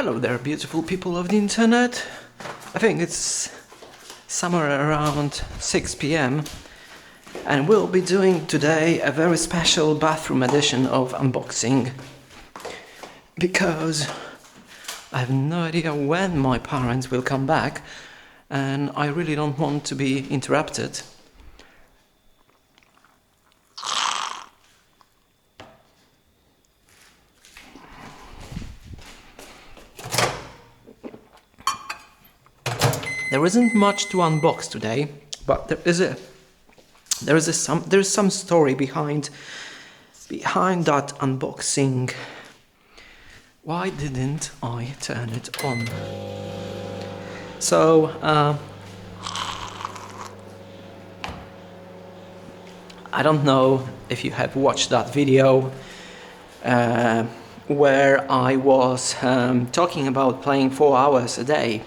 Hello there, beautiful people of the internet. I think it's somewhere around 6 p.m. and we'll be doing today a very special bathroom edition of unboxing because I have no idea when my parents will come back and I really don't want to be interrupted. There isn't much to unbox today, but there is some story behind that unboxing. Why didn't I turn it on? So I don't know if you have watched that video where I was talking about playing 4 hours a day.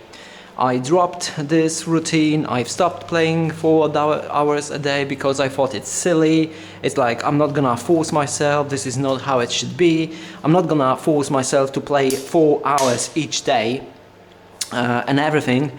I dropped this routine. I've stopped playing 4 hours a day because I thought it's silly. It's like, I'm not gonna force myself, this is not how it should be. I'm not gonna force myself to play 4 hours each day and everything.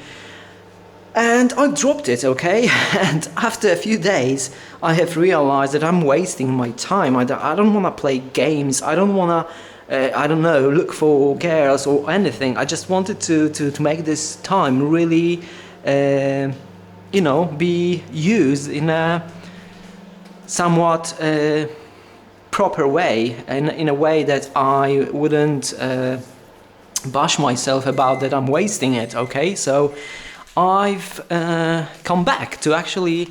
And I dropped it, okay? And after a few days I have realized that I'm wasting my time. I don't wanna play games, I don't wanna I don't know, look for girls or anything. I just wanted to make this time really, you know, be used in a somewhat proper way, and in a way that I wouldn't bash myself about that I'm wasting it, okay? So I've come back to actually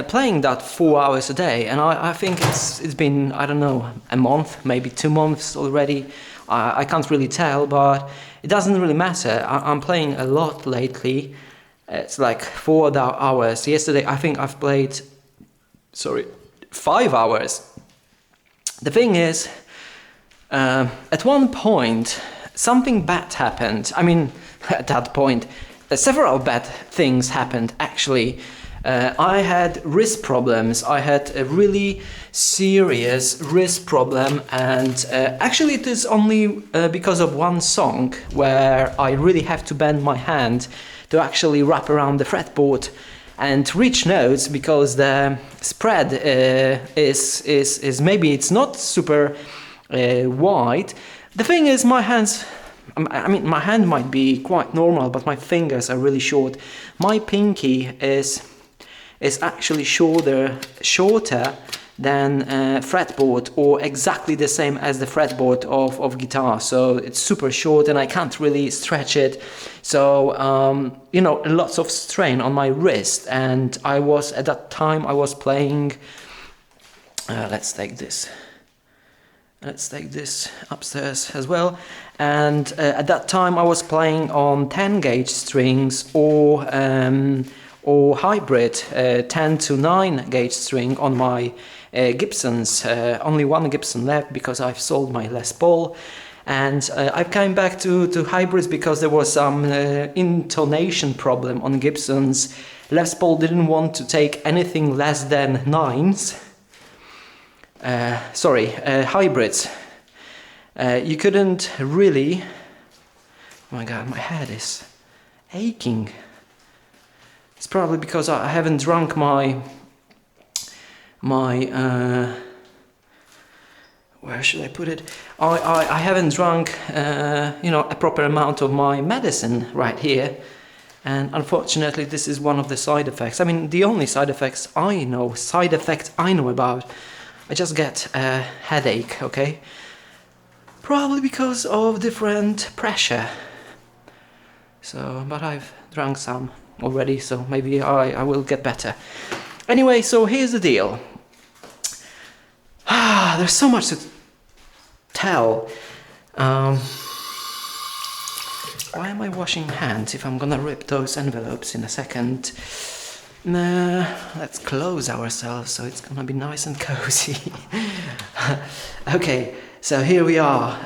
playing that 4 hours a day, and I think it's been, I don't know, a month, maybe 2 months already. I can't really tell, but it doesn't really matter. I'm playing a lot lately. It's like 4 hours. Yesterday I think I've played 5 hours. The thing is, at one point something bad happened. I mean, at that point several bad things happened actually. I had wrist problems. I had a really serious wrist problem, and actually it is only because of one song where I really have to bend my hand to actually wrap around the fretboard and reach notes, because the spread is maybe it's not super wide. The thing is, my hands, I mean, my hand might be quite normal, but my fingers are really short. My pinky is actually shorter than fretboard, or exactly the same as the fretboard of guitar. So it's super short and I can't really stretch it. So you know, lots of strain on my wrist. And I was, at that time I was playing, let's take this upstairs as well. And at that time I was playing on 10 gauge strings or hybrid 10 to 9 gauge string on my Gibsons. Only one Gibson left because I've sold my Les Paul, and I came back to hybrids because there was some intonation problem on Gibsons. Les Paul didn't want to take anything less than 9s. Hybrids. You couldn't really... Oh my god, my head is aching. It's probably because I haven't drunk my where should I put it? I haven't drunk you know, a proper amount of my medicine right here, and unfortunately this is one of the side effects. I mean, the only side effects I know about. I just get a headache, okay? Probably because of different pressure. So, but I've drunk some already, so maybe I will get better. Anyway, so here's the deal. There's so much to tell. Why am I washing hands if I'm gonna rip those envelopes in a second? Let's close ourselves so it's gonna be nice and cozy. Okay, so here we are.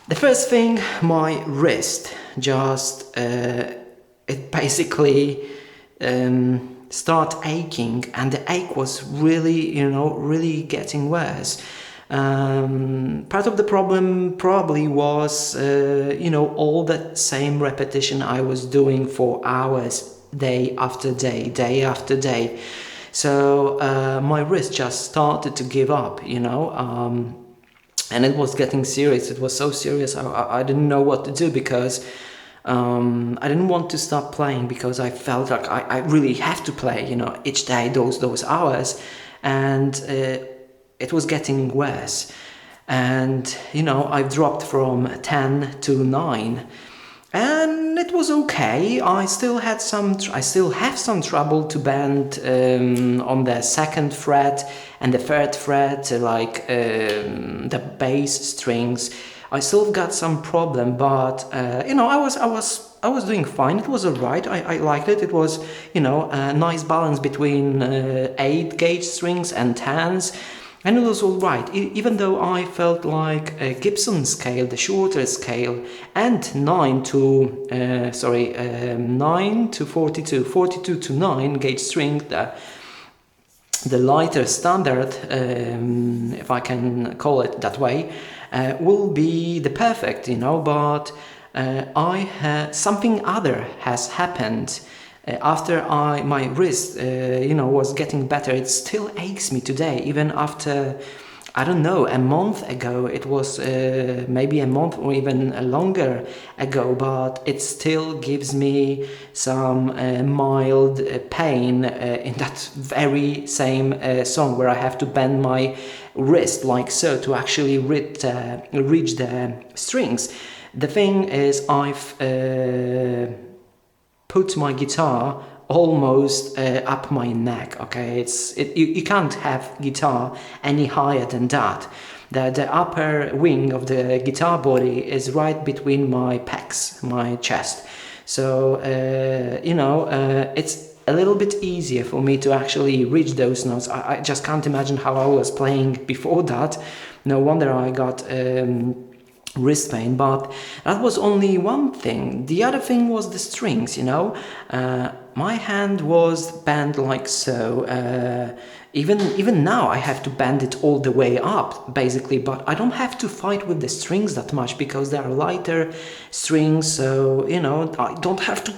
The first thing, my wrist just it basically start aching, and the ache was really, you know, really getting worse. Part of the problem probably was, all the same repetition I was doing for hours, day after day, day after day. So my wrist just started to give up, and it was getting serious. It was so serious. I didn't know what to do because I didn't want to stop playing because I felt like I really have to play, each day those hours, and it was getting worse. And I've dropped from 10 to 9, and it was okay. I still have some trouble to bend on the second fret and the third fret, like the bass strings. I still got some problem, but I was doing fine. It was alright. I liked it. It was a nice balance between 8-gauge strings and 10s. And it was alright, even though I felt like a Gibson scale, the shorter scale, and 9 to 42, 42 to 9 gauge string, the lighter standard, if I can call it that way, will be the perfect, but something other has happened. After my wrist, was getting better. It still aches me today, even after, I don't know, a month ago. It was maybe a month or even longer ago, but it still gives me some mild pain in that very same song where I have to bend my wrist like so to actually reach the strings. The thing is, I've put my guitar almost up my neck. Okay, you can't have guitar any higher than that. The upper wing of the guitar body is right between my pecs, my chest. So it's a little bit easier for me to actually reach those notes. I just can't imagine how I was playing before that. No wonder I got wrist pain, but that was only one thing. The other thing was the strings, my hand was bent like so. Even now I have to bend it all the way up, basically, but I don't have to fight with the strings that much because they are lighter strings, so, I don't have to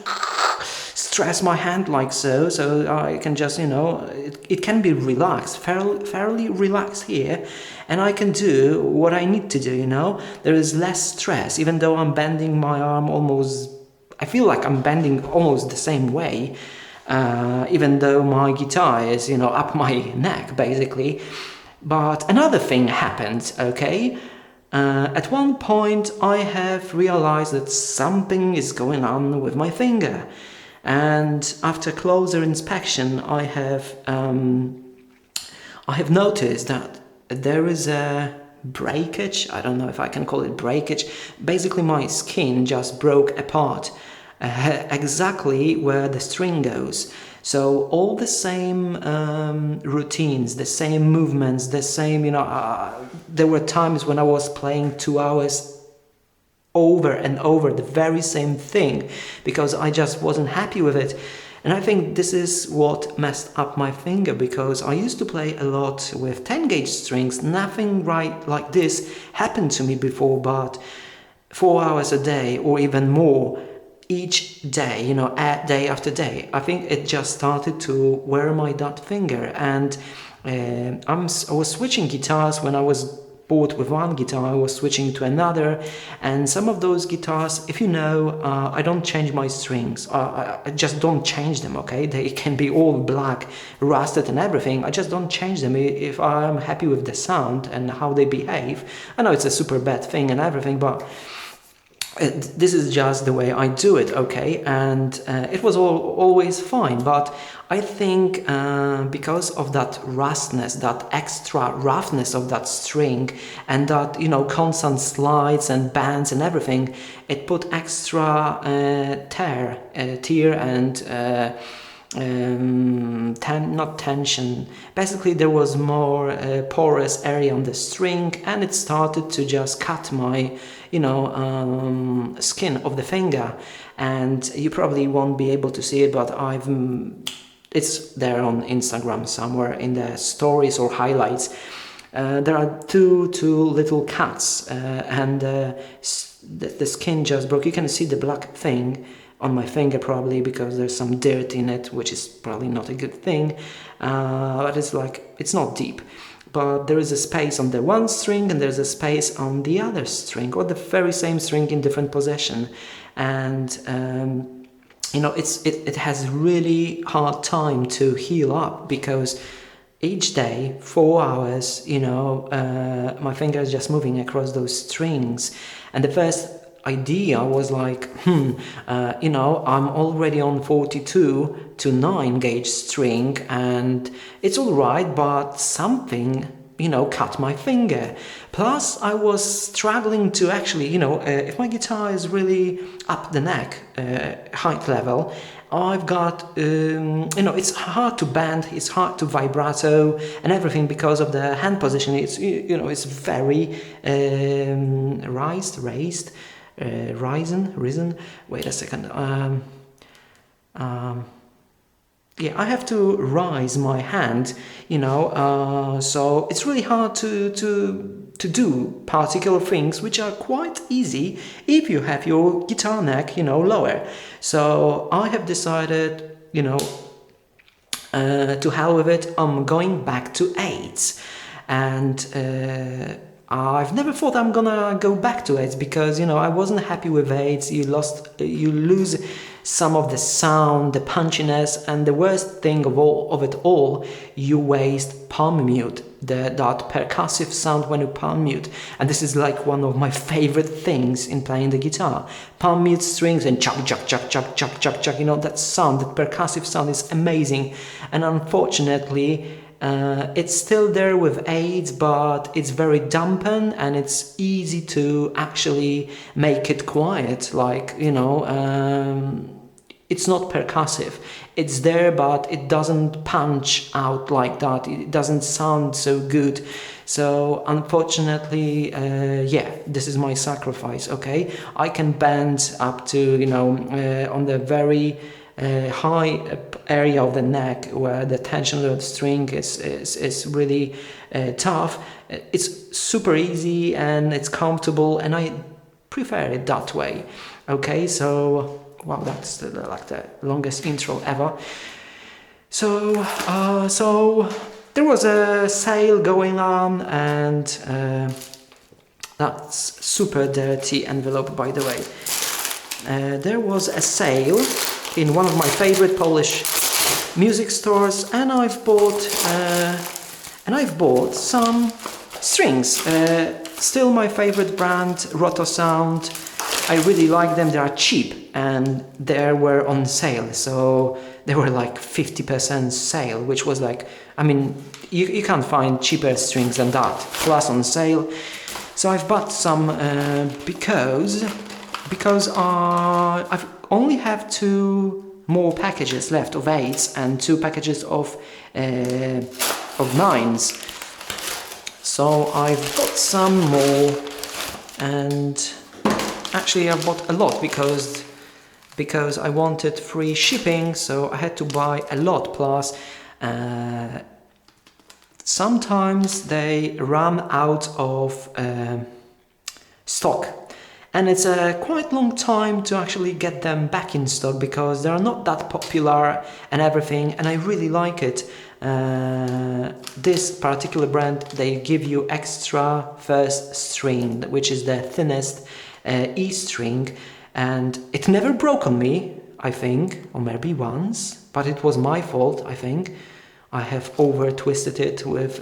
stress my hand like so I can just, it can be relaxed, fairly relaxed here, and I can do what I need to do, There is less stress, even though I'm bending my arm almost, I feel like I'm bending almost the same way, even though my guitar is, up my neck, basically. But another thing happened, okay? At one point I have realized that something is going on with my finger. And after closer inspection, I have noticed that there is a breakage. I don't know if I can call it breakage. Basically, my skin just broke apart exactly where the string goes. So all the same routines, the same movements, the same, there were times when I was playing 2 hours over and over the very same thing because I just wasn't happy with it. And I think this is what messed up my finger, because I used to play a lot with 10-gauge strings. Nothing right like this happened to me before, but 4 hours a day or even more each day, day after day, I think it just started to wear my dot finger. And I was switching guitars. When I was bored with one guitar, I was switching to another, and some of those guitars, if I don't change my strings. I just don't change them, okay? They can be all black, rusted and everything. I just don't change them if I'm happy with the sound and how they behave. I know it's a super bad thing and everything, but this is just the way I do it, okay? And it was always fine, but I think because of that rustness, that extra roughness of that string, and that, constant slides and bends and everything, it put extra tear and not tension. Basically, there was more porous area on the string, and it started to just cut my, skin of the finger. And you probably won't be able to see it, but it's there on Instagram somewhere in the stories or highlights. There are two little cuts, and the skin just broke. You can see the black thing on my finger probably because there's some dirt in it, which is probably not a good thing. But it's not deep. But there is a space on the one string and there's a space on the other string, or the very same string in different position. And it has really hard time to heal up because each day, 4 hours, my finger is just moving across those strings. And the first idea was like, I'm already on 42 to 9 gauge string and it's all right, but something, cut my finger. Plus, I was struggling to actually, if my guitar is really up the neck, height level, I've got, it's hard to bend, it's hard to vibrato and everything because of the hand position. It's, it's very risen. Wait a second. Yeah, I have to rise my hand, so it's really hard to do particular things which are quite easy if you have your guitar neck, lower. So I have decided, to hell with it. I'm going back to 8s, and I've never thought I'm gonna go back to 8s because I wasn't happy with 8s. You lose some of the sound, the punchiness, and the worst thing of it all, you waste palm mute, that percussive sound when you palm mute. And this is like one of my favorite things in playing the guitar. Palm mute strings and chuck, chuck, chuck, chuck, chuck, chuck, chuck. That sound, that percussive sound is amazing. And unfortunately, it's still there with 8s, but it's very dampened and it's easy to actually make it quiet. It's not percussive. It's there, but it doesn't punch out like that. It doesn't sound so good. So unfortunately, this is my sacrifice, okay? I can bend up to, on the very high area of the neck where the tension of the string is really tough. It's super easy and it's comfortable, and I prefer it that way. Okay, so wow, that's the longest intro ever. So there was a sale going on, and that's super dirty envelope, by the way. There was a sale in one of my favorite Polish music stores, and I've bought some strings. Still my favorite brand, Roto Sound. I really like them. They are cheap and they were on sale, so they were like 50% sale, which was like, you can't find cheaper strings than that, plus on sale. So I've bought some because I've only have 2 more packages left of 8s and 2 packages of 9s. So I've bought some more, and actually I bought a lot because I wanted free shipping, so I had to buy a lot. Plus sometimes they run out of stock, and it's a quite long time to actually get them back in stock because they're not that popular and everything, and I really like it. This particular brand, they give you extra first string, which is the thinnest E string, and it never broke on me, I think, or maybe once, but it was my fault, I think. I have over twisted it with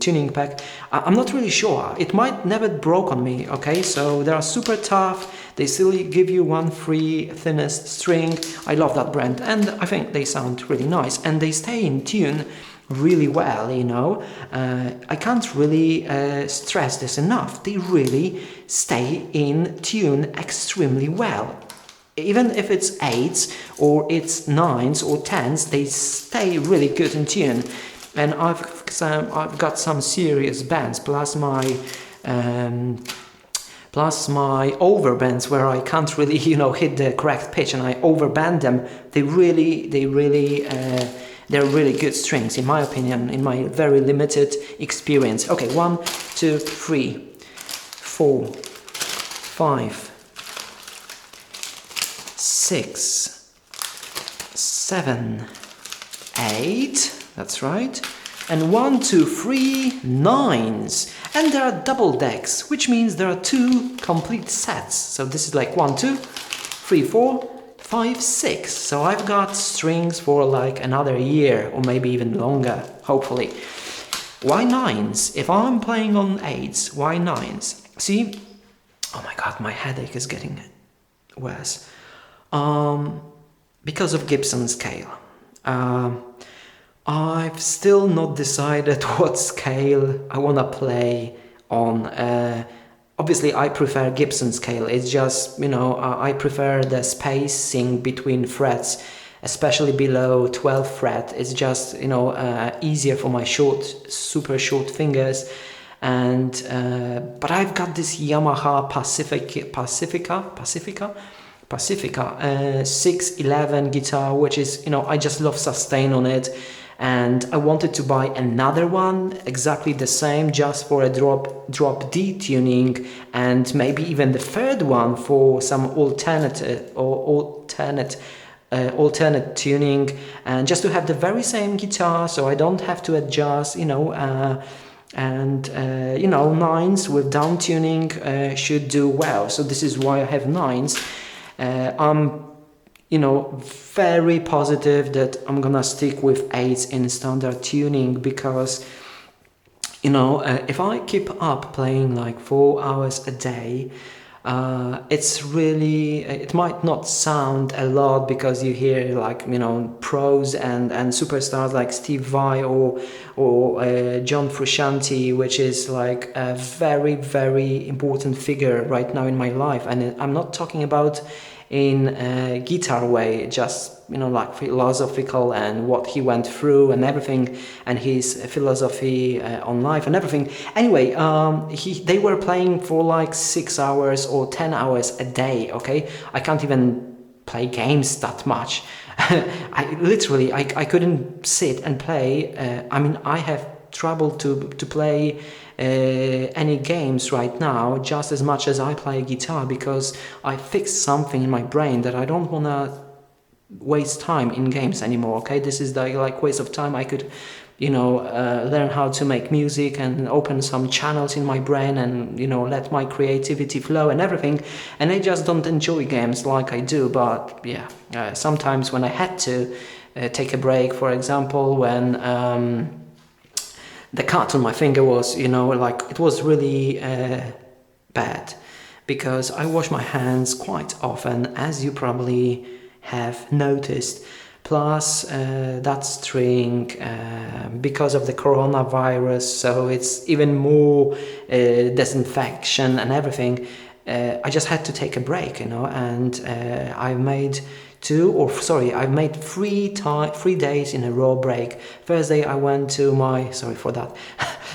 tuning pack. I'm not really sure. It might never broke on me, okay? So they are super tough. They still give you 1 free thinnest string. I love that brand, and I think they sound really nice, and they stay in tune really well, I can't really stress this enough. They really stay in tune extremely well. Even if it's 8s or it's 9s or 10s, they stay really good in tune. And I've got some serious bends, plus my overbends where I can't really hit the correct pitch, and I overbend them. They really They're really good strings, in my opinion, in my very limited experience. Okay, 1, 2, 3, 4, 5, 6, 7, 8. That's right. And 1, 2, 3, 9s. And there are double decks, which means there are 2 complete sets. So this is like 1, 2, 3, 4, 5, 6. So I've got strings for like another year or maybe even longer, hopefully. Why 9s? If I'm playing on 8s, why 9s? See? Oh my god, my headache is getting worse. Because of Gibson scale. I've still not decided what scale I want to play on. Obviously, I prefer Gibson scale. It's just, I prefer the spacing between frets, especially below 12th fret. It's just, easier for my super short fingers. And but I've got this Yamaha Pacifica 611 guitar, which is, I just love sustain on it. And I wanted to buy another one exactly the same, just for a drop D tuning, and maybe even the third one for some alternate tuning, and just to have the very same guitar, so I don't have to adjust, nines with down tuning should do well. So this is why I have nines. I'm very positive that I'm gonna stick with 8s in standard tuning, because if I keep up playing like 4 hours a day, it might not sound a lot, because you hear like pros and superstars like Steve Vai or John Frusciante, which is like a very, very important figure right now in my life. And I'm not talking about in a guitar way, just like philosophical and what he went through and everything, and his philosophy on life and everything. Anyway, they were playing for like 6 hours or 10 hours a day. Okay, I can't even play games that much. I couldn't sit and play. I have trouble to play any games right now just as much as I play guitar, because I fixed something in my brain that I don't want to waste time in games anymore. Okay, this is the like waste of time. I could learn how to make music and open some channels in my brain and let my creativity flow and everything, and I just don't enjoy games like I do. But yeah, sometimes when I had to take a break, for example, when the cut on my finger was, it was really bad, because I wash my hands quite often, as you probably have noticed. Plus, that string, because of the coronavirus, so it's even more disinfection and everything. I just had to take a break, and I made 3 days in a row break. Thursday I went to my,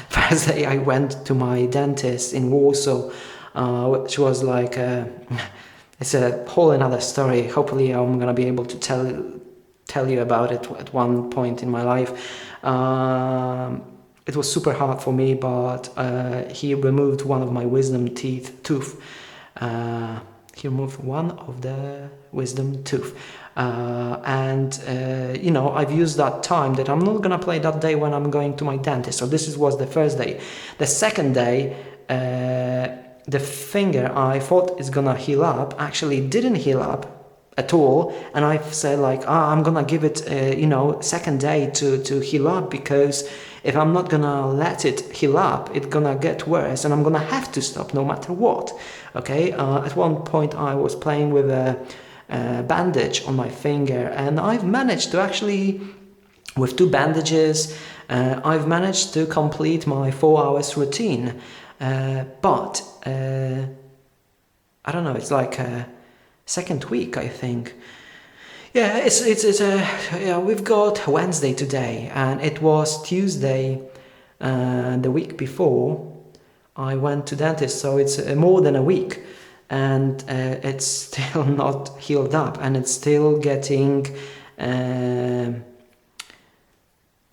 Thursday I went to my dentist in Warsaw, which was like, it's a whole another story. Hopefully I'm gonna be able to tell you about it at one point in my life. It was super hard for me, but he removed one of my wisdom tooth. He removed one of the wisdom tooth, I've used that time that I'm not gonna play that day when I'm going to my dentist. So this was the first day. The second day, the finger I thought is gonna heal up actually didn't heal up at all, and I said like, I'm gonna give it second day to heal up, because if I'm not gonna let it heal up, it's gonna get worse and I'm gonna have to stop no matter what. Okay, at one point I was playing with a bandage on my finger, and I've managed to actually, with 2 bandages, I've managed to complete my 4 hours routine, but I don't know, it's like a second week, I think. Yeah, we've got Wednesday today, and it was Tuesday the week before I went to dentist, so it's more than a week, and it's still not healed up, and it's still getting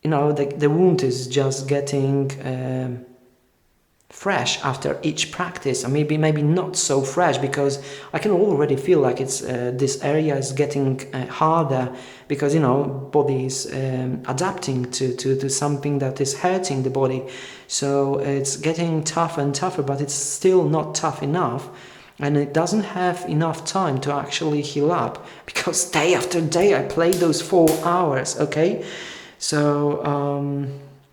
the wound is just getting fresh after each practice, or maybe not so fresh, because I can already feel like it's this area is getting harder, because body is adapting to something that is hurting the body, so it's getting tougher and tougher, but it's still not tough enough, and it doesn't have enough time to actually heal up, because day after day I play those 4 hours. Okay, so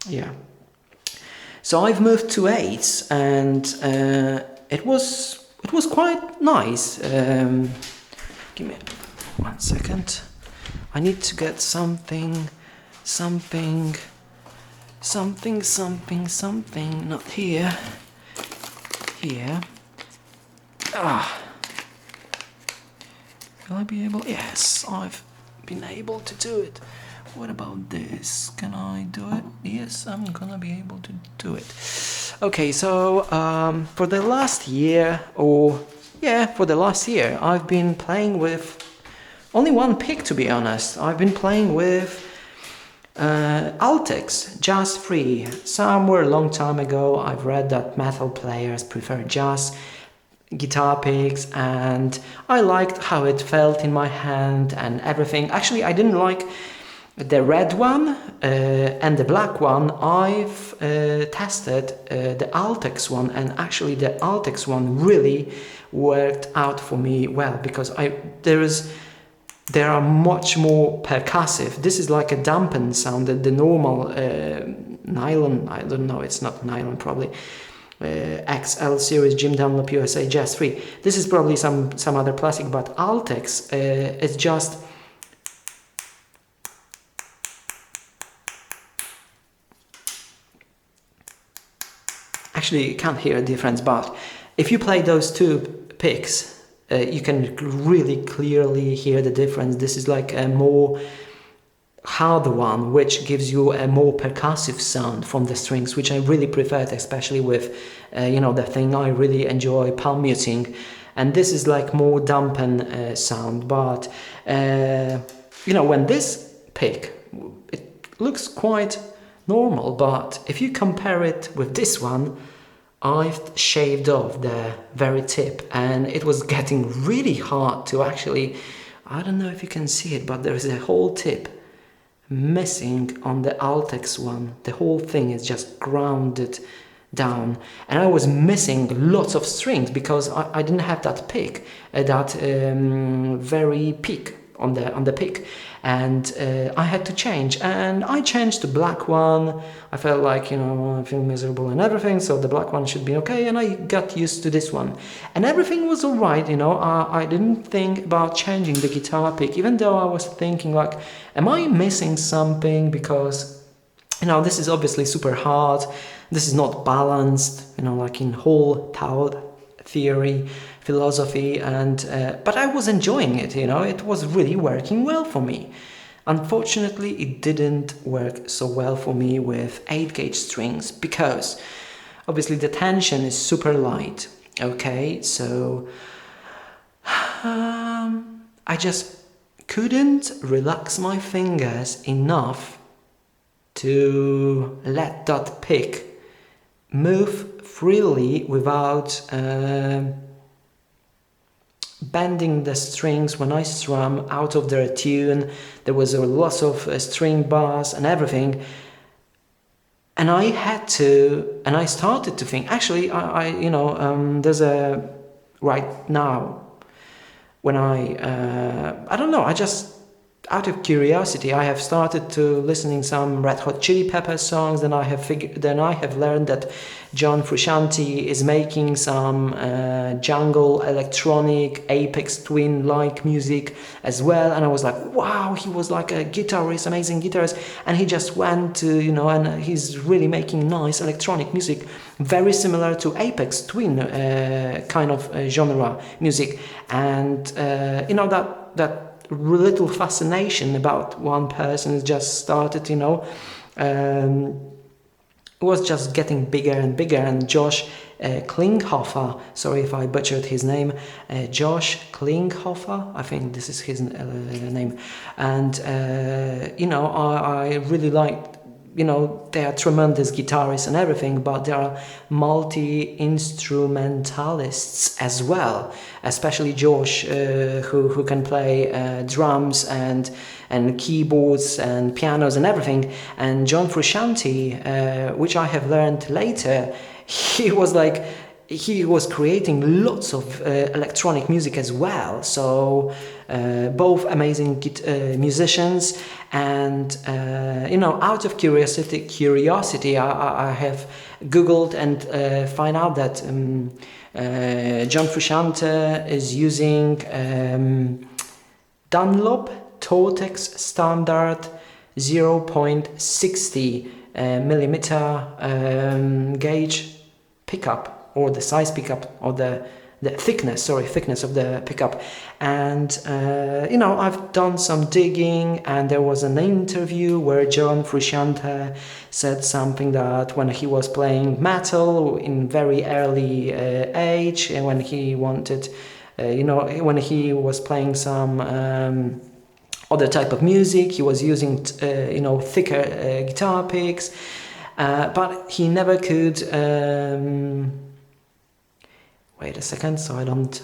yeah. So I've moved to 8s, and it was quite nice. Give me 1 second. I need to get something. Not here. Here. Will I be able? Yes, I've been able to do it. What about this? Can I do it? Yes, I'm gonna be able to do it. Okay, so for the last year, I've been playing with only one pick, to be honest. I've been playing with Altex, jazz free. Somewhere a long time ago, I've read that metal players prefer jazz guitar picks, and I liked how it felt in my hand and everything. Actually, I didn't like the red one and the black one. I've tested the Altex one, and actually the Altex one really worked out for me well, because there are much more percussive. This is like a dampened sound that the normal nylon, I don't know, it's not nylon probably, XL series Jim Dunlop USA Jazz 3. This is probably some other plastic, but Altex is just actually you can't hear a difference, but if you play those two picks, you can really clearly hear the difference. This is like a more harder one, which gives you a more percussive sound from the strings, which I really preferred, especially with the thing I really enjoy, palm muting, and this is like more dampen sound. But when this pick, it looks quite normal, but if you compare it with this one, I've shaved off the very tip, and it was getting really hard to actually, I don't know if you can see it, but there is a whole tip missing on the Altex one. The whole thing is just grounded down, and I was missing lots of strings because I didn't have that pick, that very peak on the pick, and I had to change, and I changed to black one. I felt like I feel miserable and everything, so the black one should be okay, and I got used to this one, and everything was alright. I didn't think about changing the guitar pick, even though I was thinking like, am I missing something, because this is obviously super hard, this is not balanced, like in whole Tao theory, philosophy, and but I was enjoying it. It was really working well for me. Unfortunately, it didn't work so well for me with 8-gauge strings, because obviously the tension is super light. Okay, so I just couldn't relax my fingers enough to let that pick move freely without bending the strings when I strum out of their tune. There was a loss of string bars and everything, and I started to think, actually, there's a right now when I don't know, I just, out of curiosity, I have started to listening some Red Hot Chili Peppers songs. Then I have learned that John Frusciante is making some jungle electronic Apex Twin like music as well, and I was like, wow, he was like a guitarist, amazing guitarist, and he just went to and he's really making nice electronic music, very similar to Apex Twin kind of genre music, and that little fascination about one person just started, it was just getting bigger and bigger. And Josh Klinghoffer, sorry if I butchered his name, Josh Klinghoffer, I think this is his name, and I really liked they are tremendous guitarists and everything, but they are multi-instrumentalists as well, especially Josh, who can play drums and keyboards and pianos and everything. And John Frusciante, which I have learned later, he was creating lots of electronic music as well. So both amazing musicians. And out of curiosity, I have Googled and find out that John Frusciante is using Dunlop Tortex Standard 0.60 millimeter gauge pickup, or the size pickup, or the thickness of the pickup. And I've done some digging, and there was an interview where John Frusciante said something that when he was playing metal in very early age, and when he wanted, when he was playing some other type of music, he was using thicker guitar picks, but he never could wait a second so I don't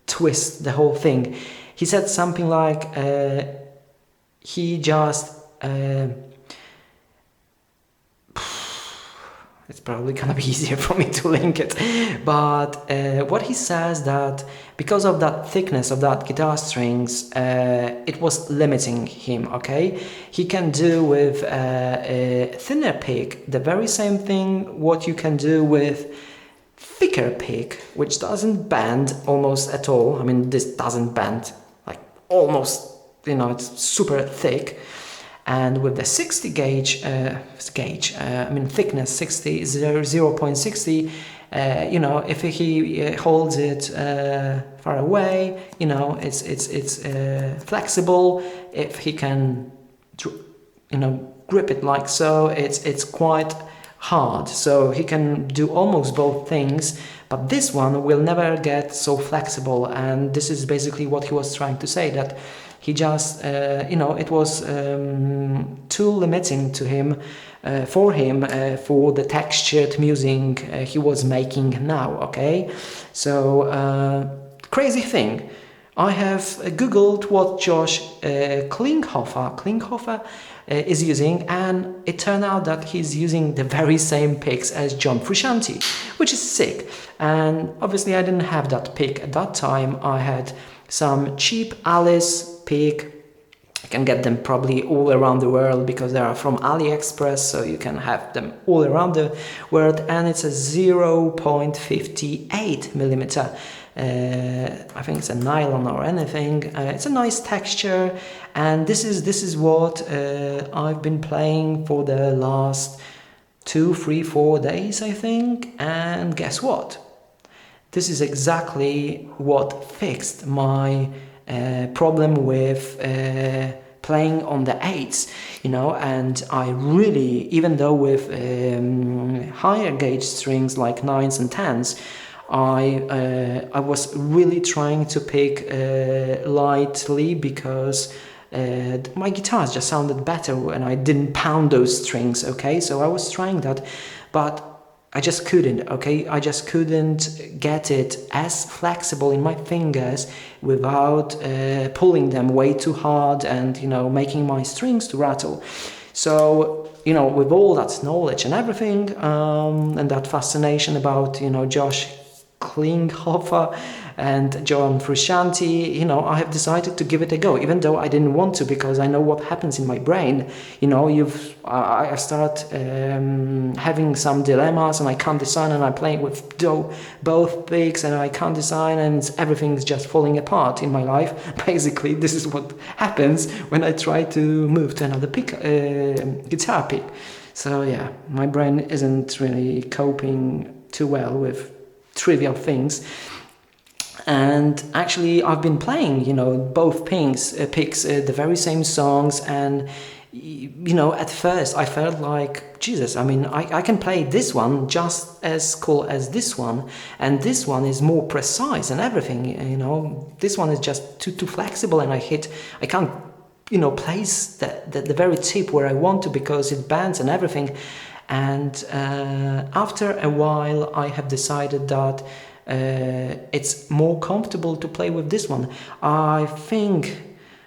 twist the whole thing. He said something like he just it's probably gonna be easier for me to link it, but what he says, that because of that thickness of that guitar strings, it was limiting him. Okay, he can do with a thinner pick the very same thing what you can do with thicker pick, which doesn't bend almost at all. I mean, this doesn't bend, like almost, it's super thick. And with the 60 gauge, thickness 0.60, if he holds it far away, it's flexible. If he can, grip it like so, it's quite hard. So he can do almost both things, but this one will never get so flexible. And this is basically what he was trying to say, that he just, it was too limiting to him, for the textured music he was making now. Okay, so crazy thing. I have Googled what Josh Klinghoffer is using, and it turned out that he's using the very same picks as John Frusciante, which is sick. And obviously I didn't have that pick at that time. I had some cheap Alice pick. You can get them probably all around the world because they are from AliExpress, so you can have them all around the world. And it's a 0.58 millimeter. I think it's a nylon or anything. It's a nice texture, and this is what I've been playing for the last 2, 3, 4 days, I think. And guess what? This is exactly what fixed my problem with playing on the 8s, and I really, even though with higher gauge strings like 9s and 10s, I was really trying to pick lightly, because my guitars just sounded better when I didn't pound those strings. Okay, so I was trying that, but I just couldn't. Okay, I just couldn't get it as flexible in my fingers without pulling them way too hard and making my strings to rattle. So with all that knowledge and everything, and that fascination about Josh Klinghoffer and John Frusciante, I have decided to give it a go, even though I didn't want to, because I know what happens in my brain. I start having some dilemmas, and I can't decide, and I'm playing with both picks, and I can't decide, and everything's just falling apart in my life. Basically, this is what happens when I try to move to another guitar pick. So yeah, my brain isn't really coping too well with trivial things. And actually I've been playing both picks, the very same songs, and at first I felt like, Jesus, I mean, I can play this one just as cool as this one, and this one is more precise and everything. This one is just too flexible, and I can't place the very tip where I want to, because it bends and everything. And after a while I have decided that it's more comfortable to play with this one. I think,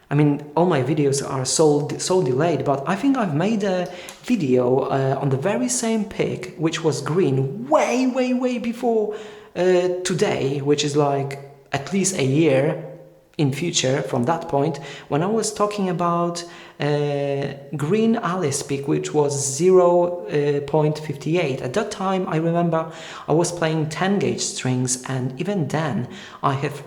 I mean, all my videos are so delayed, but I think I've made a video on the very same pick, which was green, way before today, which is like at least a year in future from that point, when I was talking about green Alice pick, which was 0.58. At that time, I remember I was playing 10 gauge strings, and even then I have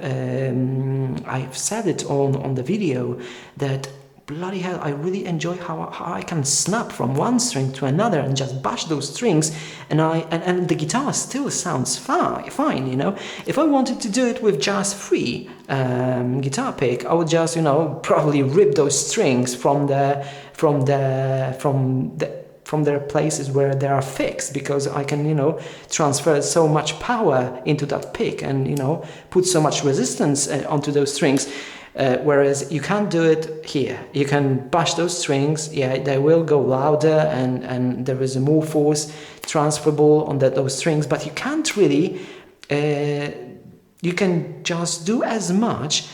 said it on the video that bloody hell, I really enjoy how I can snap from one string to another and just bash those strings, and the guitar still sounds fine, If I wanted to do it with just free guitar pick, I would just, probably rip those strings from their places where they are fixed, because I can, transfer so much power into that pick and, put so much resistance onto those strings. Whereas you can't do it here. You can bash those strings, yeah, they will go louder, and there is more force transferable on those strings, but you can't really, you can just do as much,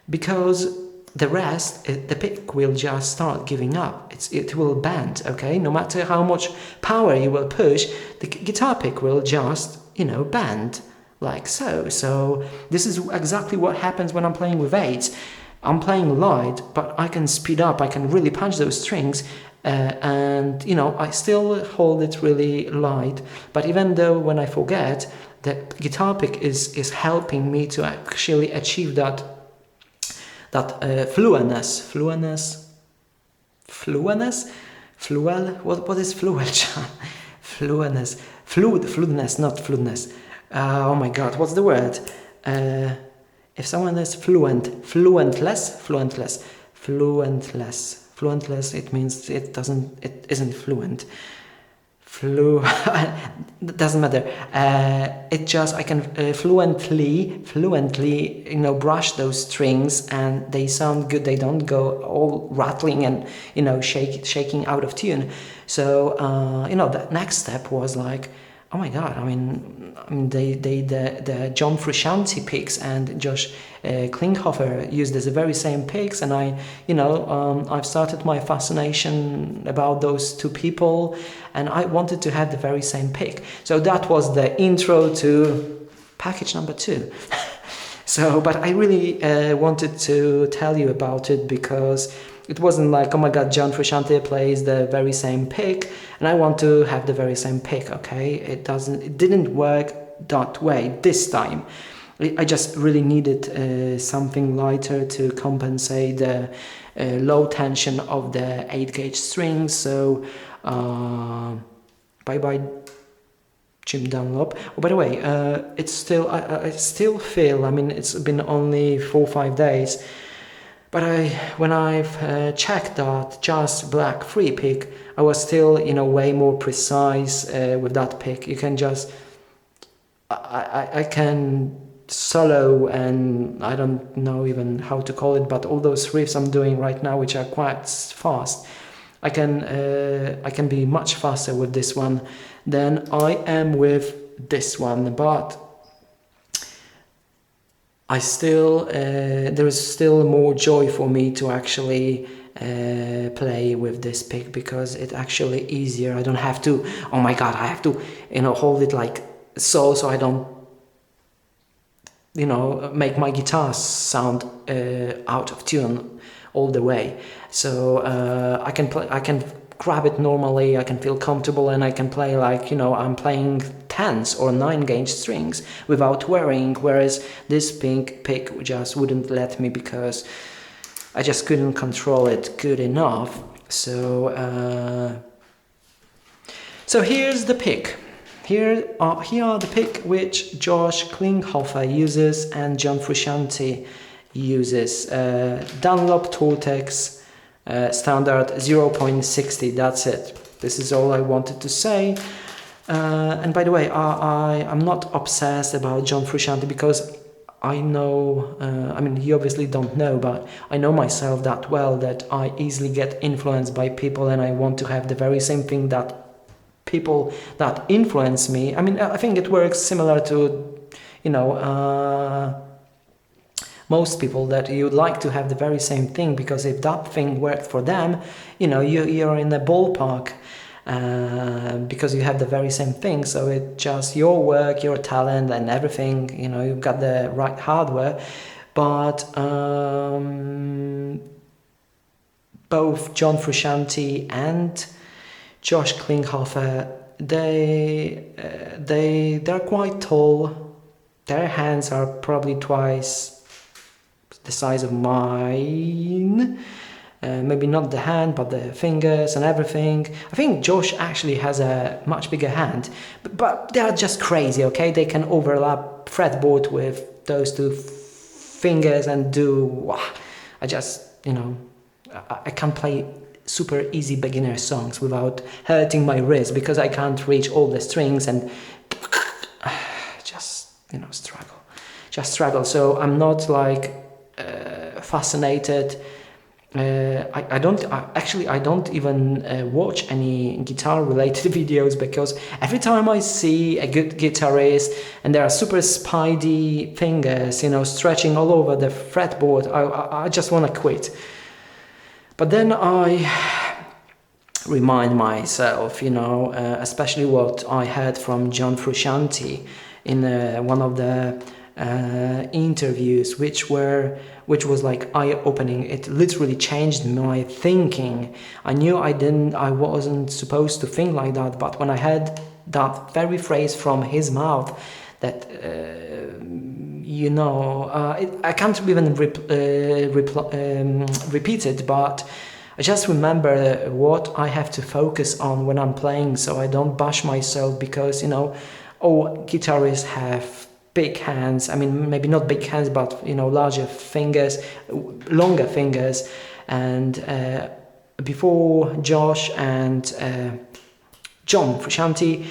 because the rest, the pick will just start giving up. It will bend, okay? No matter how much power you will push, the guitar pick will just, bend. Like so. So this is exactly what happens when I'm playing with 8s. I'm playing light, but I can speed up, I can really punch those strings, and I still hold it really light. But even though when I forget, the guitar pick is helping me to actually achieve that fluentness. What is fluent? Fluidness, not fluidness. Oh my god, what's the word? If someone is fluentless, it means it isn't fluent. Doesn't matter. It just, I can fluently, brush those strings, and they sound good. They don't go all rattling and, shaking out of tune. So, the next step was like, oh my god, I mean the John Frusciante picks and Josh Klinghoffer used the very same picks, and I've started my fascination about those two people, and I wanted to have the very same pick. So that was the intro to package number 2. So, but I really wanted to tell you about it, because it wasn't like, oh my god, John Frusciante plays the very same pick and I want to have the very same pick, okay? It didn't work that way this time. I just really needed something lighter to compensate the low tension of the 8 gauge strings. So bye Jim Dunlop. Oh, by the way, it's still I still feel, I mean, it's been only 4 or 5 days, but when I've checked that just black free pick, I was still, way more precise with that pick. You can just, I can solo, and I don't know even how to call it, but all those riffs I'm doing right now, which are quite fast, I can be much faster with this one than I am with this one, but I still there is still more joy for me to actually play with this pick, because it's actually easier. I don't have to, oh my god, I have to hold it like so I don't make my guitar sound out of tune all the way. So I can grab it normally, I can feel comfortable, and I can play like, I'm playing 10s or 9 gauge strings without worrying, whereas this pick just wouldn't let me, because I just couldn't control it good enough. So here's the pick. Here are the pick which Josh Klinghoffer uses and John Frusciante uses. Dunlop Tortex standard 0.60, that's it. This is all I wanted to say. And by the way, I'm not obsessed about John Frusciante, because I know, I mean, you obviously don't know, but I know myself that well that I easily get influenced by people and I want to have the very same thing that people that influence me. I mean, I think it works similar to, you know, most people, that you like to have the very same thing, because if that thing worked for them, you know, you're in the ballpark. Because you have the very same thing, so it's just your work, your talent, and everything. You know, you've got the right hardware, but both John Frusciante and Josh Klinghoffer, they're quite tall. Their hands are probably twice the size of mine. Maybe not the hand, but the fingers and everything. I think Josh actually has a much bigger hand, but they are just crazy, okay? They can overlap fretboard with those two fingers and do... I just, you know, I can't play super easy beginner songs without hurting my wrist, because I can't reach all the strings and just, you know, struggle. So I'm not like fascinated. I don't even watch any guitar related videos, because every time I see a good guitarist and there are super spidey fingers, you know, stretching all over the fretboard, I just want to quit. But then I remind myself, you know, especially what I heard from John Frusciante in one of the interviews, which was like eye-opening. It literally changed my thinking. I knew I wasn't supposed to think like that, but when I heard that very phrase from his mouth, that you know, I can't even repeat it, but I just remember what I have to focus on when I'm playing, so I don't bash myself, because, you know, guitarists have big hands. I mean, maybe not big hands, but, you know, larger fingers, longer fingers. And before Josh and John Frusciante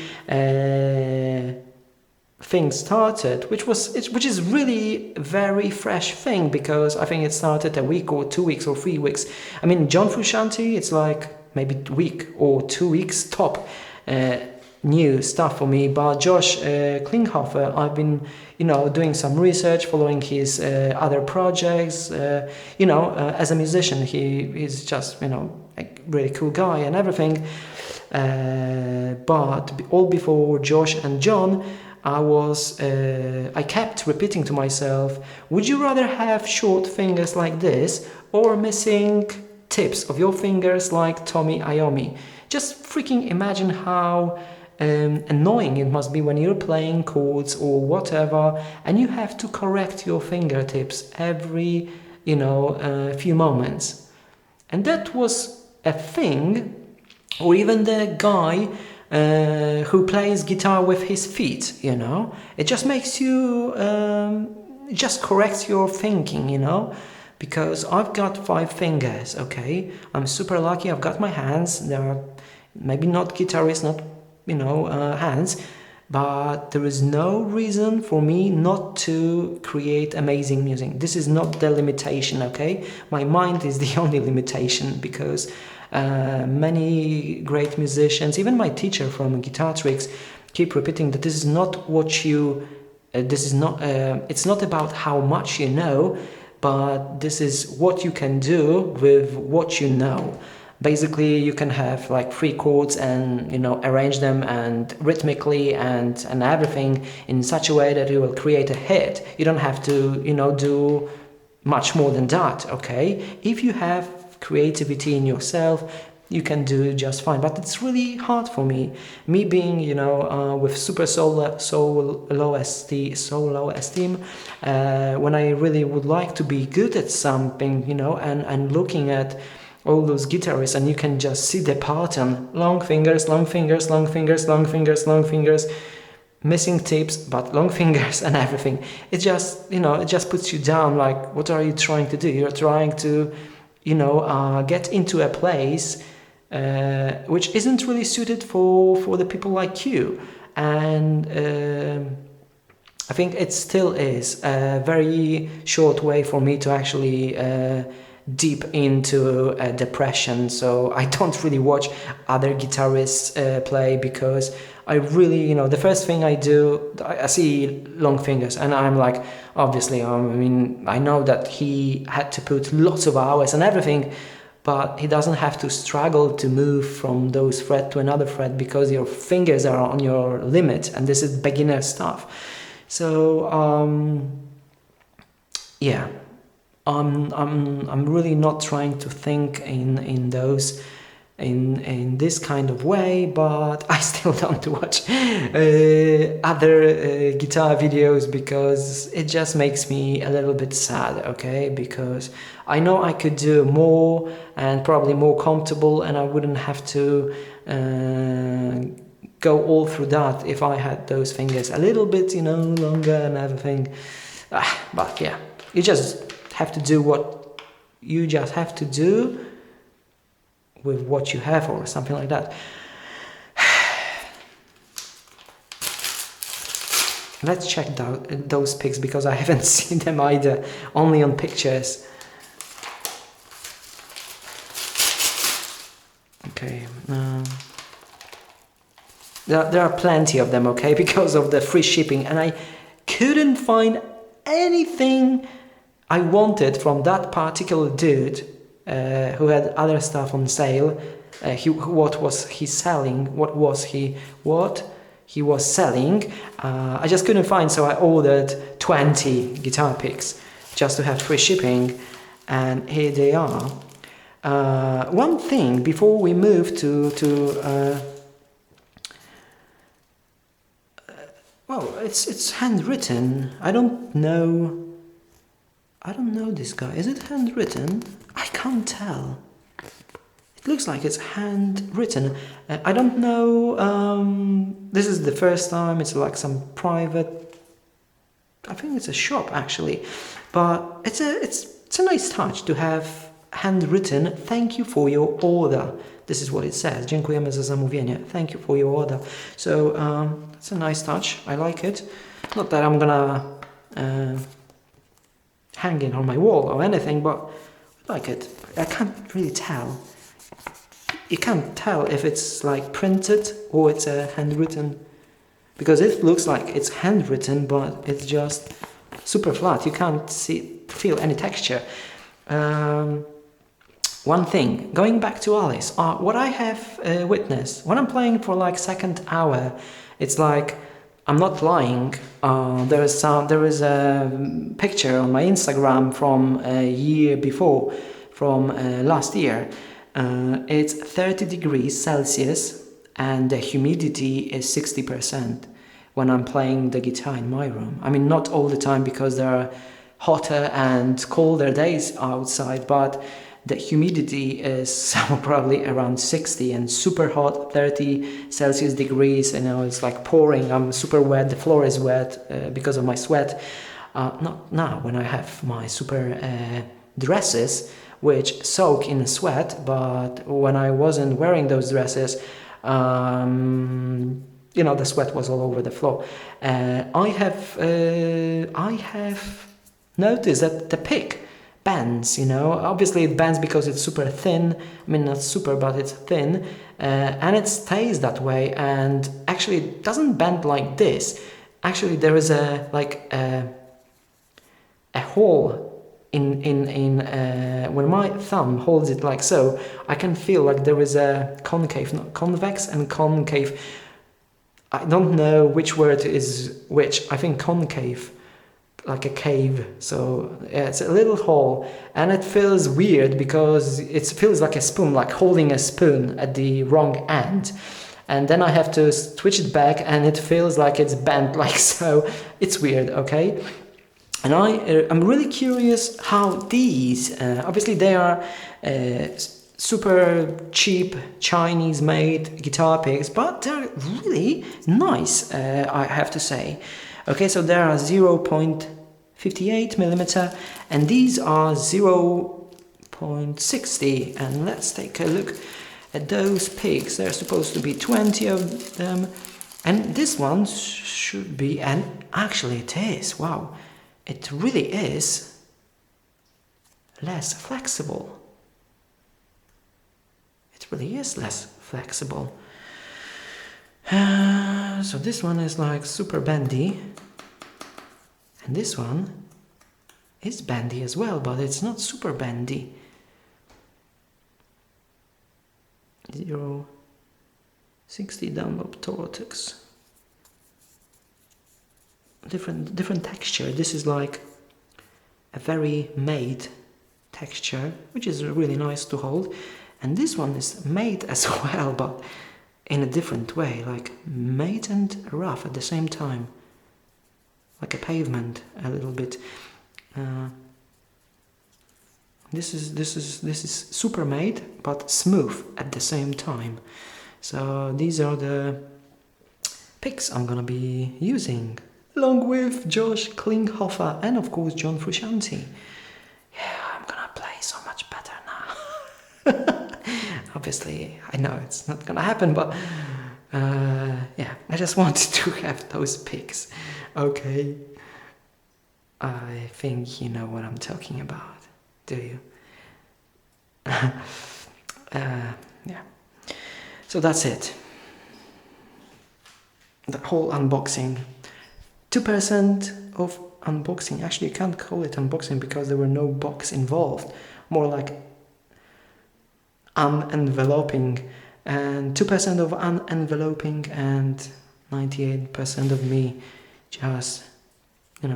thing started, which is really very fresh thing, because I think it started a week or 2 weeks or 3 weeks. I mean, John Frusciante, it's like maybe a week or 2 weeks top. New stuff for me, but Josh Klinghoffer, I've been, you know, doing some research, following his other projects. You know, as a musician, he's just, you know, a really cool guy and everything. But all before Josh and John, I kept repeating to myself, would you rather have short fingers like this, or missing tips of your fingers like Tommy Iommi? Just freaking imagine how annoying it must be when you're playing chords or whatever, and you have to correct your fingertips every, you know, few moments. And that was a thing. Or even the guy who plays guitar with his feet, you know, it just makes you, it just corrects your thinking, you know, because I've got 5 fingers, okay, I'm super lucky, I've got my hands, they are maybe not guitarists, not, you know, hands, but there is no reason for me not to create amazing music. This is not the limitation, okay, my mind is the only limitation, because many great musicians, even my teacher from Guitar Tricks, keep repeating that this is not what you, it's not about how much you know, but this is what you can do with what you know. Basically, you can have like 3 chords and, you know, arrange them and rhythmically and everything in such a way that you will create a hit. You don't have to, you know, do much more than that, okay? If you have creativity in yourself, you can do just fine. But it's really hard for me. Me being, you know, with super so low esteem, when I really would like to be good at something, you know, and looking at all those guitarists, and you can just see the pattern: long fingers, long fingers, long fingers, long fingers, long fingers, missing tips, but long fingers and everything. It just, you know, it just puts you down. Like, what are you trying to do? You're trying to, you know, get into a place which isn't really suited for the people like you. And I think it still is a very short way for me to actually deep into depression. So I don't really watch other guitarists play, because I really, the first thing I do, I see long fingers and I'm like, obviously, I mean, I know that he had to put lots of hours and everything, but he doesn't have to struggle to move from those fret to another fret, because your fingers are on your limit, and this is beginner stuff. So yeah, I'm really not trying to think in those in this kind of way, but I still don't watch other guitar videos, because it just makes me a little bit sad, okay? Because I know I could do more and probably more comfortable, and I wouldn't have to go all through that if I had those fingers a little bit, longer and everything. But yeah, you just have to do what you just have to do with what you have, or something like that. Let's check those pics, because I haven't seen them either, only on pictures. Okay, there are plenty of them, okay, because of the free shipping, and I couldn't find anything I wanted from that particular dude who had other stuff on sale. What was he selling? What he was selling? I just couldn't find, so I ordered 20 guitar picks just to have free shipping, and here they are. One thing before we move to well, it's handwritten. I don't know this guy. Is it handwritten? I can't tell. It looks like it's handwritten. I don't know. This is the first time. It's like some private. I think it's a shop actually, but it's a nice touch to have handwritten. Thank you for your order. This is what it says. Dziękujemy za zamówienie. Thank you for your order. So it's a nice touch. I like it. Not that I'm gonna hang it on my wall or anything, but I like it. I can't really tell. You can't tell if it's like printed or it's a handwritten, because it looks like it's handwritten, but it's just super flat. You can't feel any texture. One thing, going back to Alice, what I have witnessed when I'm playing for like second hour, it's like, I'm not lying. There is a picture on my Instagram from a year before, from last year. It's 30 degrees Celsius and the humidity is 60% when I'm playing the guitar in my room. I mean, not all the time, because there are hotter and colder days outside, but the humidity is probably around 60 and super hot, 30 Celsius degrees, it's like pouring. I'm super wet, the floor is wet because of my sweat. Not now when I have my super dresses, which soak in sweat, but when I wasn't wearing those dresses, the sweat was all over the floor. I have noticed that the pick bends, obviously it bends because it's super thin. I mean, not super, but it's thin, and it stays that way, and actually it doesn't bend like this. Actually, there is a hole in when my thumb holds it like so, I can feel like there is a concave, not convex and concave. I don't know which word is which. I think concave, like a cave. So yeah, it's a little hole, and it feels weird because it feels like a spoon, like holding a spoon at the wrong end. And then I have to switch it back, and it feels like it's bent like so. It's weird, okay? And I'm really curious how these, obviously they are super cheap Chinese-made guitar picks, but they're really nice, I have to say. Okay, so there are 0.58 millimeter, and these are 0.60. And let's take a look at those picks. There are supposed to be 20 of them. And this one should be, and actually it is, wow, it really is less flexible. It really is less flexible. So this one is like super bendy, and this one is bendy as well, but it's not super bendy. 0.60 Dunlop Tortex. Different texture. This is like a very made texture, which is really nice to hold. And this one is made as well, but in a different way, like made and rough at the same time, like a pavement a little bit. This is super made but smooth at the same time. So these are the picks I'm gonna be using, along with Josh Klinghoffer and of course John Frusciante. Yeah, I'm gonna play so much better now. Obviously, I know it's not gonna happen, but yeah, I just wanted to have those picks. Okay, I think you know what I'm talking about, do you? Yeah, so that's it. The whole unboxing. 2% of unboxing. Actually, you can't call it unboxing because there were no box involved. More like unenveloping, and 2% of unenveloping and 98% of me just,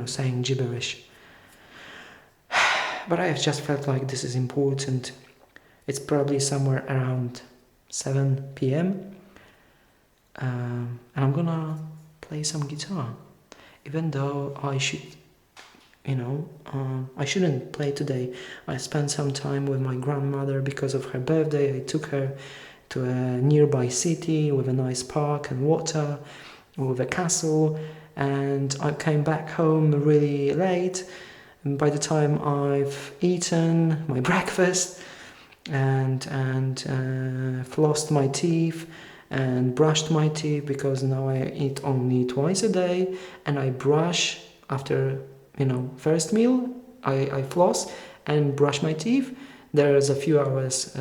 saying gibberish. But I just felt like this is important. It's probably somewhere around 7 p.m. And I'm gonna play some guitar, even though I should, I shouldn't play today. I spent some time with my grandmother because of her birthday. I took her to a nearby city with a nice park and water, with a castle, and I came back home really late. And by the time I've eaten my breakfast and flossed my teeth and brushed my teeth, because now I eat only twice a day, and I brush after first meal, I floss and brush my teeth. There's a few hours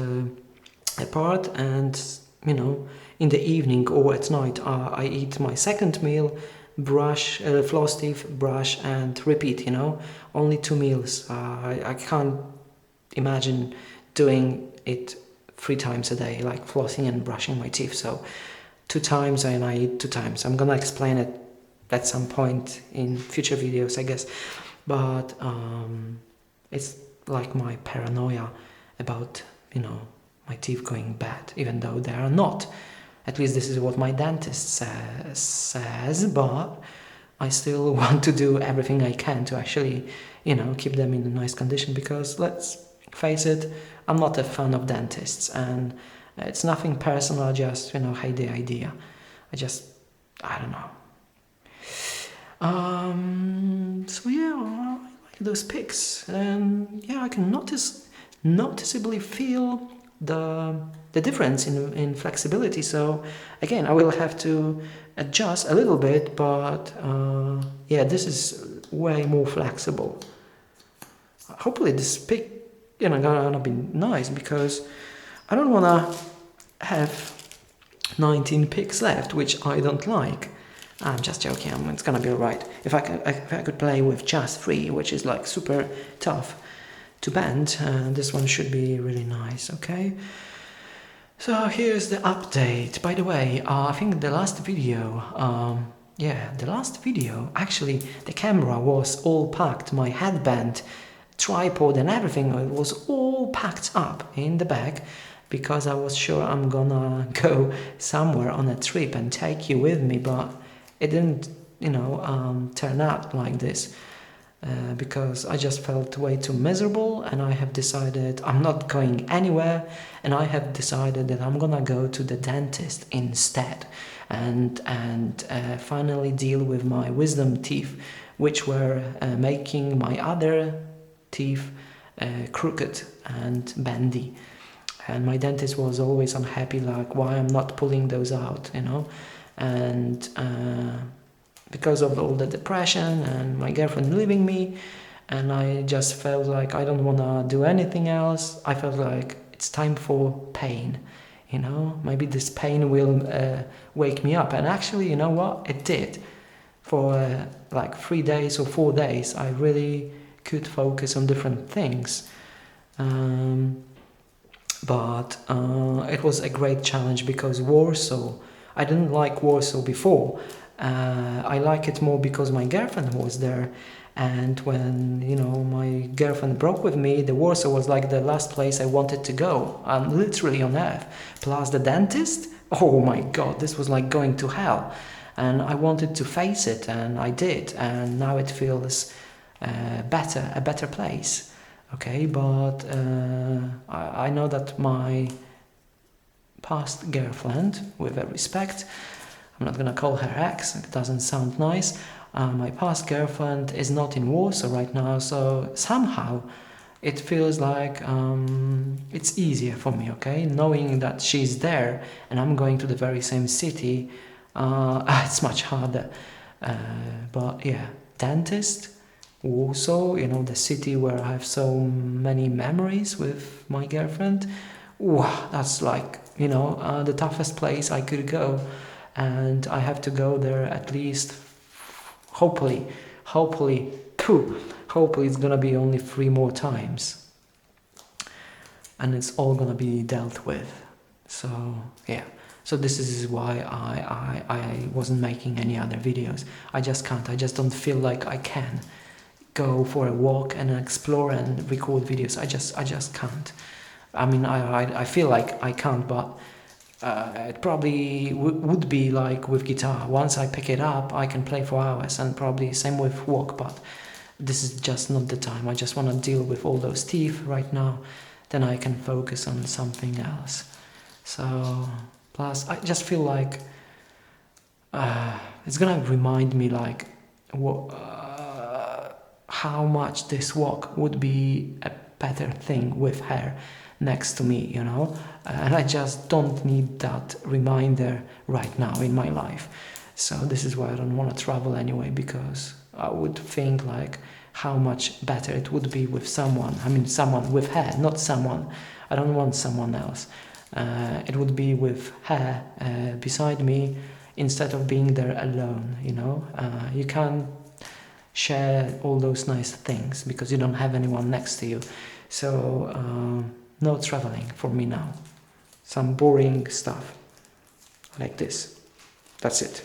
apart, and in the evening or at night I eat my second meal, brush, floss teeth, brush, and repeat. Only 2 meals. I can't imagine doing it 3 times a day, like flossing and brushing my teeth. So 2 times, and I eat 2 times. I'm gonna explain it at some point in future videos, I guess. But it's like my paranoia about my teeth going bad, even though they are not. At least this is what my dentist says, but I still want to do everything I can to actually keep them in a nice condition, because let's face it, I'm not a fan of dentists, and it's nothing personal. I just hate the idea. I don't know. So yeah, I like those pics, and yeah, I can noticeably feel the difference in flexibility. So again, I will have to adjust a little bit, but yeah, this is way more flexible. Hopefully this pic gonna be nice, because I don't wanna have 19 pics left, which I don't like. I'm just joking. It's gonna be alright. If I could play with just 3, which is like super tough to bend, this one should be really nice. Okay. So here's the update. By the way, I think the last video, actually the camera was all packed. My headband, tripod, and everything, it was all packed up in the bag, because I was sure I'm gonna go somewhere on a trip and take you with me, but it didn't turn out like this, because I just felt way too miserable, and I have decided I'm not going anywhere, and I have decided that I'm gonna go to the dentist instead, and finally deal with my wisdom teeth, which were making my other teeth crooked and bendy. And my dentist was always unhappy, like why I'm not pulling those out, and because of all the depression and my girlfriend leaving me, and I just felt like I don't want to do anything else. I felt like it's time for pain, you know, maybe this pain will wake me up. And actually, you know what, it did. For like 3 days or 4 days I really could focus on different things, but it was a great challenge because Warsaw, I didn't like Warsaw before. I like it more because my girlfriend was there, and when, you know, my girlfriend broke with me, the Warsaw was like the last place I wanted to go. I'm literally on earth. Plus the dentist, oh my god, this was like going to hell, and I wanted to face it, and I did, and now it feels a better place. Okay, but I know that my past girlfriend, with respect, I'm not gonna call her ex, it doesn't sound nice. My past girlfriend is not in Warsaw right now, so somehow it feels like it's easier for me, okay? Knowing that she's there and I'm going to the very same city, it's much harder. But yeah, dentist, Warsaw, you know, the city where I have so many memories with my girlfriend. Wow, that's like, you know, the toughest place I could go. And I have to go there at least, hopefully, it's gonna be only 3 more times. And it's all gonna be dealt with. So, yeah. So this is why I wasn't making any other videos. I just can't. I just don't feel like I can go for a walk and explore and record videos. I just can't. I mean, I feel like I can't, but it probably would be like with guitar. Once I pick it up, I can play for hours, and probably same with walk, but this is just not the time. I just want to deal with all those teeth right now, then I can focus on something else. So, plus I just feel like it's gonna remind me like how much this walk would be a better thing with her next to me, you know, and I just don't need that reminder right now in my life. So this is why I don't want to travel anyway, because I would think like how much better it would be with someone. I mean, someone with her, not someone. I don't want someone else. It would be with her beside me instead of being there alone, you know. You can't share all those nice things because you don't have anyone next to you. So no traveling for me now. Some boring stuff like this. That's it.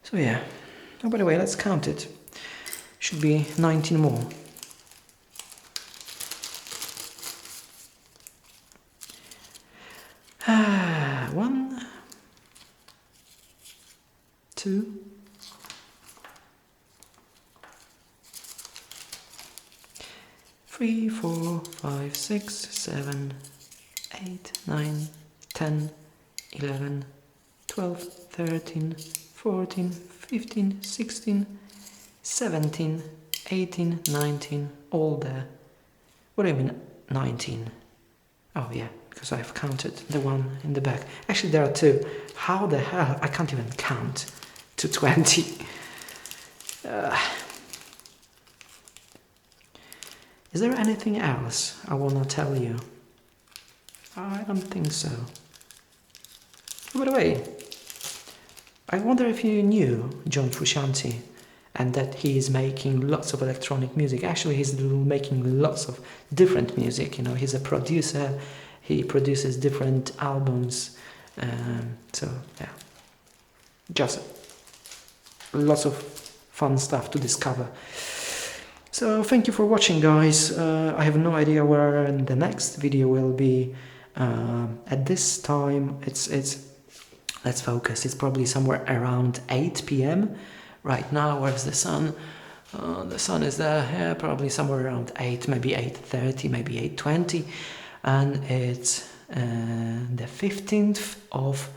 So yeah. Oh, by the way, let's count it. Should be 19 more. One, two, three, 4, 5, 6, 7, 8, 9, 10, 11, 12, 13, 14, 15, 16, 17, 18, 19, all there. What do you mean 19? Oh yeah, because I've counted the one in the back. Actually there are 2. How the hell? I can't even count to 20. Is there anything else I want to tell you? I don't think so. By the way, I wonder if you knew John Frusciante and that he is making lots of electronic music. Actually, he's making lots of different music. You know, he's a producer. He produces different albums. So yeah, just lots of fun stuff to discover. So thank you for watching, guys. I have no idea where the next video will be. At this time, it's let's focus. It's probably somewhere around 8 p.m. Right now. Where's the sun? The sun is there. Yeah, probably somewhere around 8, maybe 8:30, maybe 8:20, and it's the 15th of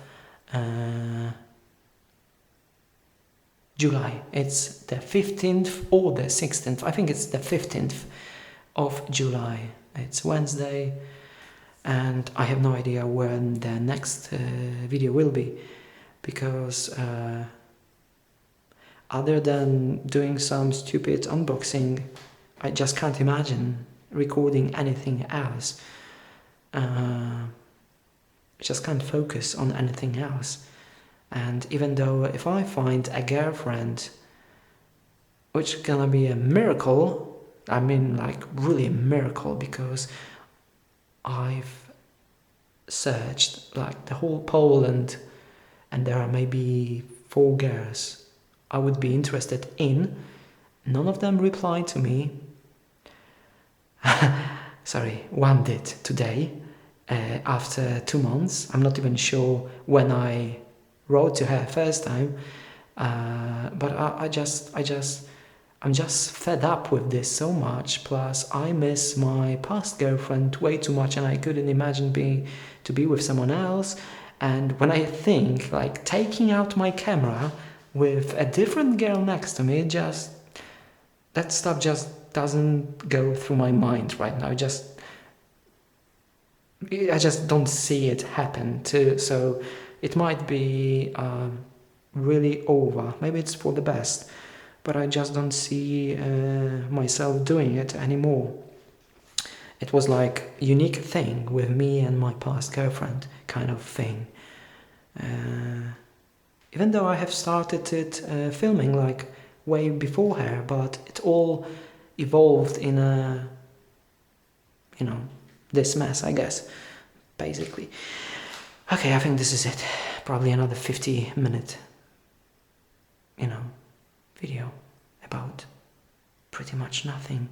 July. It's the 15th or the 16th. I think it's the 15th of July. It's Wednesday. and I have no idea when the next video will be, because other than doing some stupid unboxing, I just can't imagine recording anything else. I just can't focus on anything else. And even though if I find a girlfriend, which is gonna be a miracle, I mean like really a miracle, because I've searched like the whole Poland and there are maybe 4 girls I would be interested in. None of them replied to me. Sorry, one did today, after 2 months. I'm not even sure when I wrote to her first time, but I'm just fed up with this so much. Plus, I miss my past girlfriend way too much, and I couldn't imagine to be with someone else. And when I think like taking out my camera with a different girl next to me, just that stuff just doesn't go through my mind right now. I just don't see it happen too. So it might be really over. Maybe it's for the best, but I just don't see myself doing it anymore. It was like a unique thing with me and my past girlfriend kind of thing. Even though I have started it filming like way before her, but it all evolved in a, this mess, I guess, basically. Okay, I think this is it. Probably another 50-minute, video about pretty much nothing.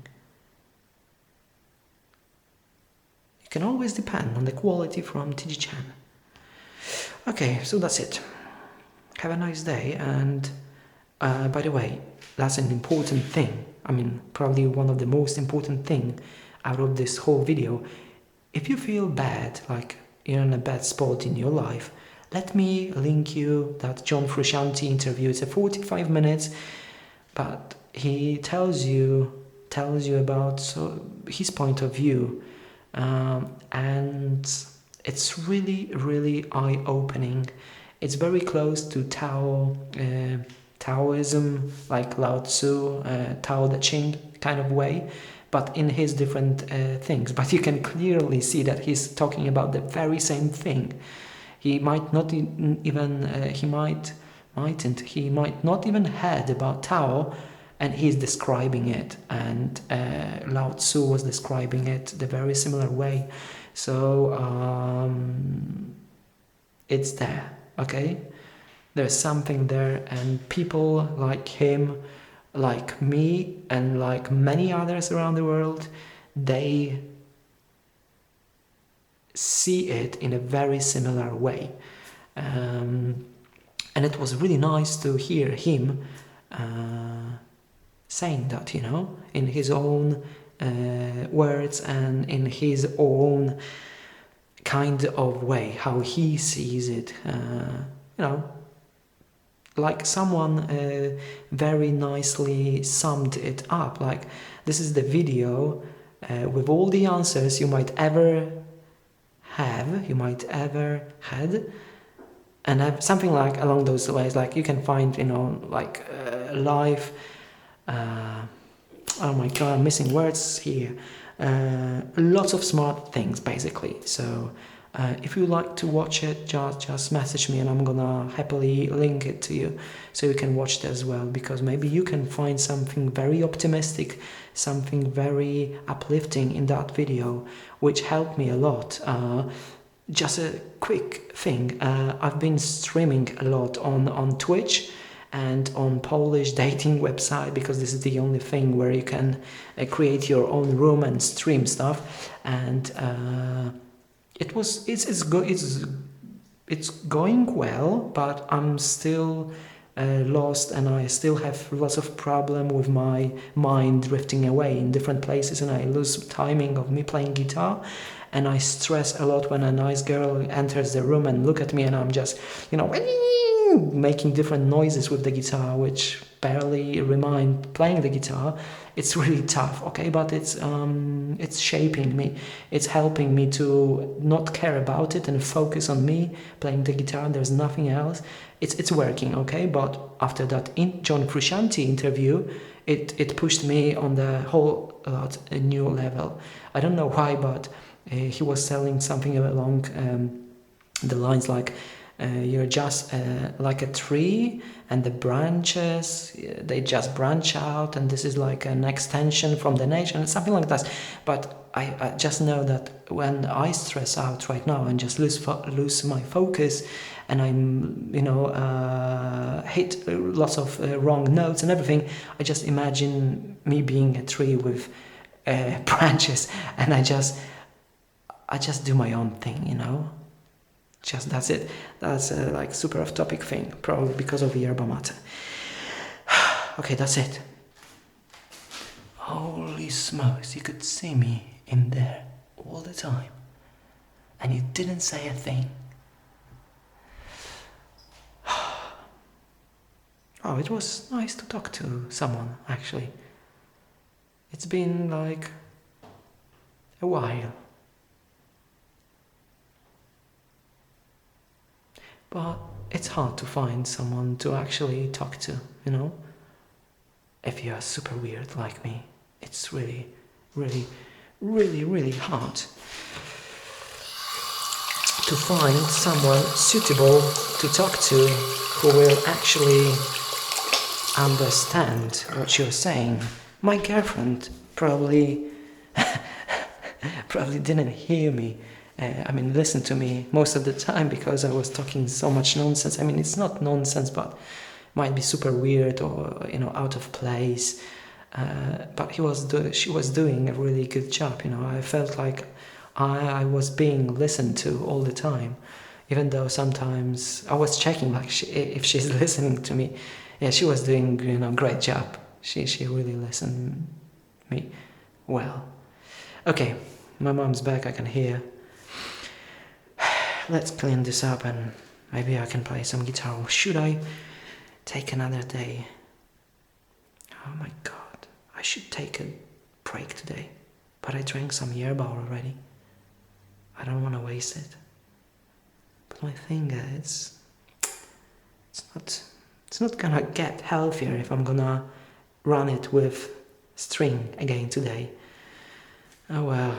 You can always depend on the quality from tgchan. Okay, so that's it. Have a nice day, and by the way, that's an important thing. I mean, probably one of the most important thing out of this whole video. If you feel bad, like you're in a bad spot in your life, let me link you that John Frusciante interview. It's a 45 minutes, but he tells you about his point of view, and it's really, really eye-opening. It's very close to Taoism, like Lao Tzu, Tao Te Ching kind of way, but in his different things. But you can clearly see that he's talking about the very same thing. He might not even he might not even heard about Tao, and he's describing it, and Lao Tzu was describing it the very similar way. So it's there, okay? There's something there, and people like him, like me, and like many others around the world, they see it in a very similar way. And it was really nice to hear him saying that, in his own words and in his own kind of way, how he sees it, like someone very nicely summed it up. Like, this is the video with all the answers you might ever have, had, and have something like along those ways. Like you can find, life. Oh my god, I'm missing words here. Lots of smart things, basically. So if you like to watch it, just message me, and I'm gonna happily link it to you, so you can watch it as well, because maybe you can find something very optimistic, something very uplifting in that video, which helped me a lot. Just a quick thing, I've been streaming a lot on Twitch and on Polish dating website, because this is the only thing where you can create your own room and stream stuff. And it's going well, but I'm still lost, and I still have lots of problem with my mind drifting away in different places, and I lose timing of me playing guitar, and I stress a lot when a nice girl enters the room and look at me, and I'm just making different noises with the guitar, which barely remind playing the guitar. It's really tough, okay, but it's shaping me. It's helping me to not care about it and focus on me playing the guitar. There's nothing else. It's working, okay. But after that John Frusciante interview, it pushed me on the whole lot a new level. I don't know why, but he was selling something along the lines like, you're just like a tree, and the branches, they just branch out, and this is like an extension from the nature, and something like that. But I just know that when I stress out right now and just lose my focus, and I'm, hit lots of wrong notes and everything, I just imagine me being a tree with branches, and I just do my own thing. Just that's it. That's a like super off-topic thing, probably because of the yerba mate. Okay, that's it. Holy smokes, you could see me in there all the time, and you didn't say a thing. Oh, it was nice to talk to someone, actually. It's been like a while. But it's hard to find someone to actually talk to, If you're super weird like me, it's really, really, really, really hard to find someone suitable to talk to who will actually understand what you're saying. My girlfriend probably didn't hear me. Listen to me most of the time because I was talking so much nonsense. It's not nonsense, but might be super weird or out of place. But she was doing a really good job. I felt like I was being listened to all the time, even though sometimes I was checking like if she's listening to me. Yeah, she was doing great job. She really listened me well. Okay, my mom's back. I can hear. Let's clean this up and maybe I can play some guitar. Or should I take another day? Oh my god, I should take a break today. But I drank some yerba already. I don't want to waste it. But my finger, it's not gonna get healthier if I'm gonna run it with string again today. Oh well.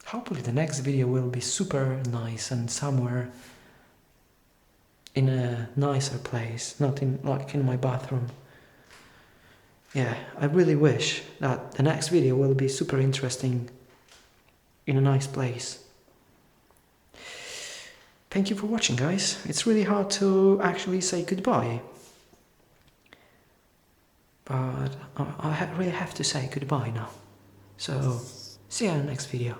Hopefully the next video will be super nice and somewhere in a nicer place, not in my bathroom. Yeah, I really wish that the next video will be super interesting in a nice place. Thank you for watching, guys. It's really hard to actually say goodbye. But I really have to say goodbye now. So, see you in the next video.